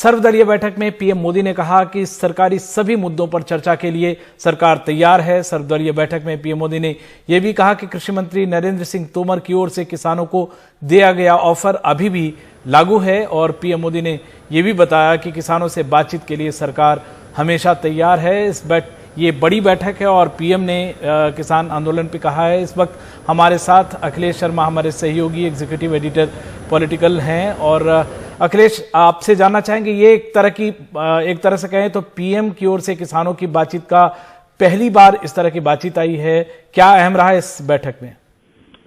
सर्वदलीय बैठक में पीएम मोदी ने कहा कि सरकारी सभी मुद्दों पर चर्चा के लिए सरकार तैयार है। सर्वदलीय बैठक में पीएम मोदी ने यह भी कहा कि कृषि मंत्री नरेंद्र सिंह तोमर की ओर से किसानों को दिया गया ऑफर अभी भी लागू है और पीएम मोदी ने यह भी बताया कि किसानों से बातचीत के लिए सरकार हमेशा तैयार है। ये बड़ी बैठक है और पीएम ने किसान आंदोलन पे कहा है। इस वक्त हमारे साथ अखिलेश शर्मा हमारे सहयोगी एग्जीक्यूटिव एडिटर पॉलिटिकल हैं और अखिलेश, आपसे जानना चाहेंगे, ये एक तरह से कहें तो पीएम की ओर से किसानों की बातचीत का पहली बार इस तरह की बातचीत आई है, क्या अहम रहा है इस बैठक में?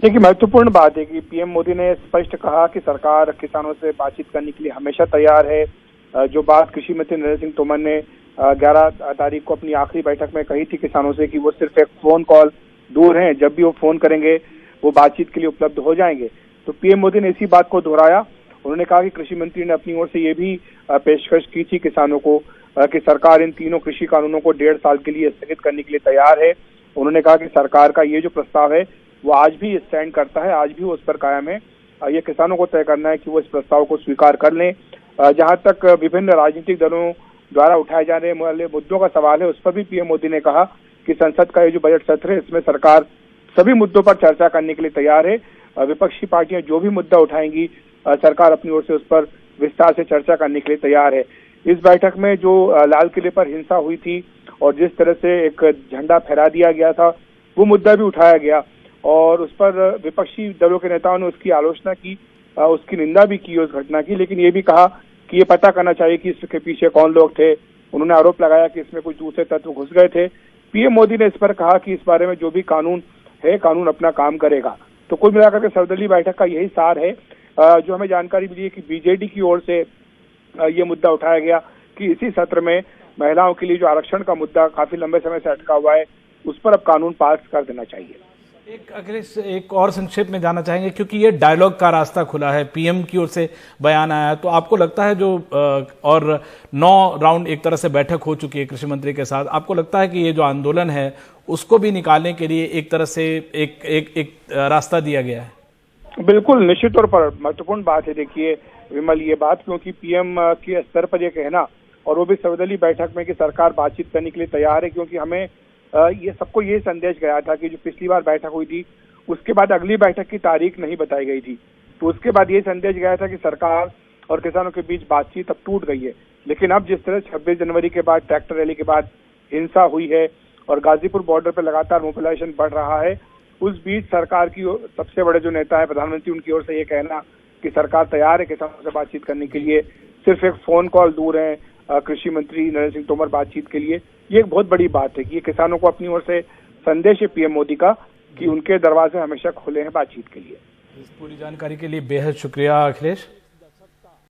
देखिए, महत्वपूर्ण बात है कि पीएम मोदी ने स्पष्ट कहा कि सरकार किसानों से बातचीत करने के लिए हमेशा तैयार है। जो बात कृषि मंत्री नरेंद्र सिंह तोमर ने 11 तारीख को अपनी आखिरी बैठक में कही थी किसानों से कि वो सिर्फ एक फोन कॉल दूर हैं, जब भी वो फोन करेंगे वो बातचीत के लिए उपलब्ध हो जाएंगे, तो पीएम मोदी ने इसी बात को दोहराया। उन्होंने कहा कि कृषि मंत्री ने अपनी ओर से ये भी पेशकश की थी किसानों को कि सरकार इन तीनों कृषि कानूनों को 1.5 साल के लिए स्थगित करने के लिए तैयार है। उन्होंने कहा कि सरकार का ये जो प्रस्ताव है वो आज भी स्टैंड करता है, आज भी वो उस पर कायम है। ये किसानों को तय करना है कि वो इस प्रस्ताव को स्वीकार कर लें। जहां तक विभिन्न राजनीतिक दलों द्वारा उठाए जाने वाले मुद्दों का सवाल है, उस पर भी पीएम मोदी ने कहा कि संसद का ये जो बजट सत्र है इसमें सरकार सभी मुद्दों पर चर्चा करने के लिए तैयार है। विपक्षी पार्टियां जो भी मुद्दा उठाएंगी सरकार अपनी ओर से उस पर विस्तार से चर्चा करने के लिए तैयार है। इस बैठक में जो लाल किले पर हिंसा हुई थी और जिस तरह से एक झंडा फहरा दिया गया था वो मुद्दा भी उठाया गया और उस पर विपक्षी दलों के नेताओं ने उसकी आलोचना की, उसकी निंदा भी की उस घटना की, लेकिन ये भी कहा कि ये पता करना चाहिए कि इसके पीछे कौन लोग थे। उन्होंने आरोप लगाया कि इसमें कुछ दूसरे तत्व घुस गए थे। पीएम मोदी ने इस पर कहा कि इस बारे में जो भी कानून है, कानून अपना काम करेगा। तो कुल मिलाकर के सर्वदलीय बैठक का यही सार है। जो हमें जानकारी मिली है कि बीजेडी की ओर से ये मुद्दा उठाया गया कि इसी सत्र में महिलाओं के लिए जो आरक्षण का मुद्दा काफी लंबे समय से अटका हुआ है उस पर अब कानून पास कर देना चाहिए। अखिलेश, एक और संक्षेप में जानना चाहेंगे क्योंकि ये डायलॉग का रास्ता खुला है, पीएम की ओर से बयान आया है, तो आपको लगता है जो और 9 राउंड एक तरह से बैठक हो चुकी है कृषि मंत्री के साथ, आपको लगता है कि ये जो आंदोलन है उसको भी निकालने के लिए एक तरह से एक रास्ता दिया गया है? बिल्कुल, निश्चित तौर पर महत्वपूर्ण बात है। देखिए विमल, ये बात क्योंकि पीएम के स्तर पर यह कहना और वो भी सर्वदलीय बैठक में कि सरकार बातचीत करने के लिए तैयार है, क्योंकि हमें ये सबको ये संदेश गया था कि जो पिछली बार बैठक हुई थी उसके बाद अगली बैठक की तारीख नहीं बताई गई थी, तो उसके बाद ये संदेश गया था कि सरकार और किसानों के बीच बातचीत अब टूट गई है। लेकिन अब जिस तरह 26 जनवरी के बाद ट्रैक्टर रैली के बाद हिंसा हुई है और गाजीपुर बॉर्डर पर लगातार मोबिलाइजेशन बढ़ रहा है, उस बीच सरकार की सबसे बड़े जो नेता है प्रधानमंत्री, उनकी ओर से ये कहना कि सरकार तैयार है किसानों से बातचीत करने के लिए, सिर्फ एक फोन कॉल दूर है कृषि मंत्री नरेंद्र सिंह तोमर बातचीत के लिए, ये एक बहुत बड़ी बात है कि ये किसानों को अपनी ओर से संदेश है पीएम मोदी का कि उनके दरवाजे हमेशा खुले हैं बातचीत के लिए। इस पूरी जानकारी के लिए बेहद शुक्रिया अखिलेश।